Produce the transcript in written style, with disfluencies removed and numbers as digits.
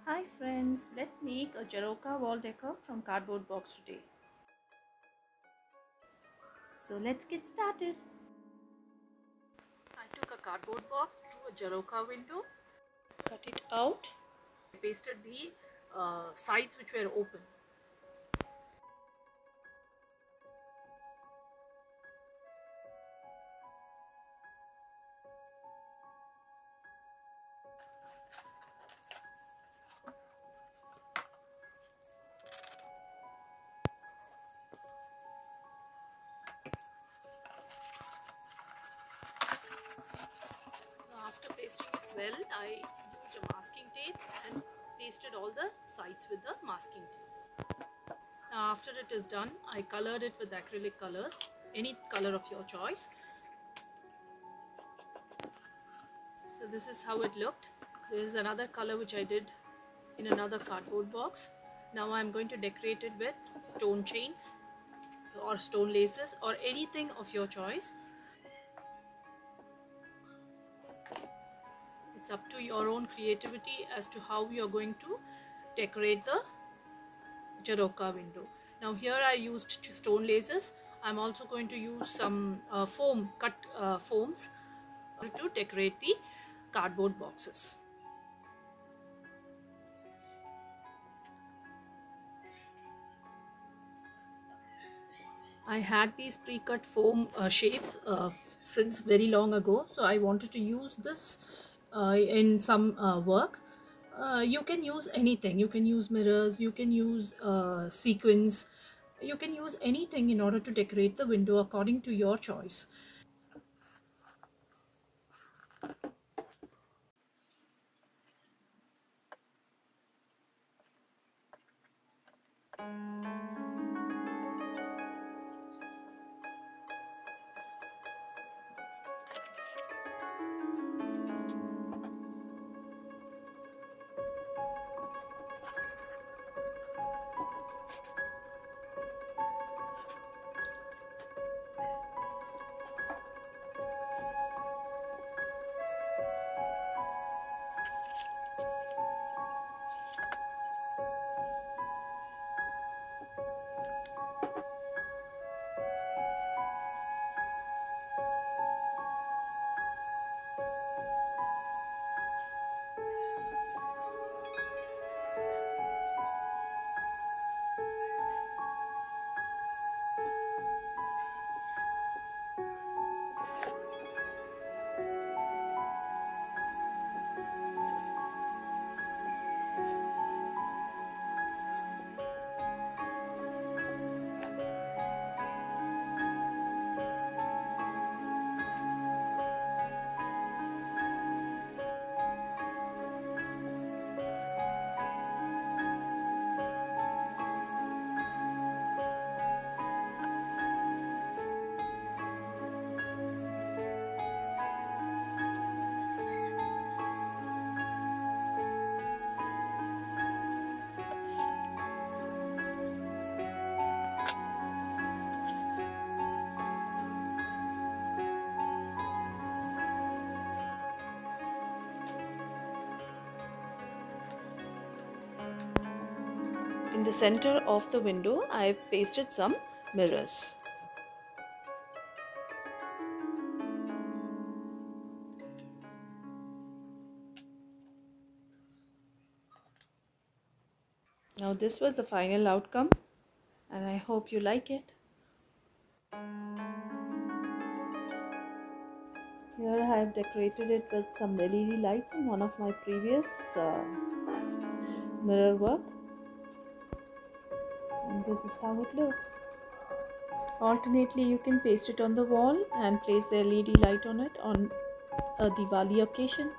Hi friends, let's make a Jharoka wall decor from cardboard box today. So let's get started. I took a cardboard box, drew a Jharoka window, cut it out, pasted the sides which were open. So after pasting it well, I used a masking tape and pasted all the sides with the masking tape. Now after it is done, I colored it with acrylic colors, any color of your choice. So this is how it looked. There is another color which I did in another cardboard box. Now I'm going to decorate it with stone chains or stone laces or anything of your choice. It's up to your own creativity as to how you're going to decorate the Jharoka window. Now here I used stone laces. I'm also going to use some cut foams to decorate the cardboard boxes. I had these pre-cut foam shapes since very long ago, so I wanted to use this in some work. You can use anything. You can use mirrors, you can use sequins, you can use anything in order to decorate the window according to your choice. In the center of the window, I've pasted some mirrors. Now this was the final outcome and I hope you like it. Here I have decorated it with some LED lights in one of my previous mirror work. And this is how it looks. Alternately, you can paste it on the wall and place the LED light on it on a Diwali occasion.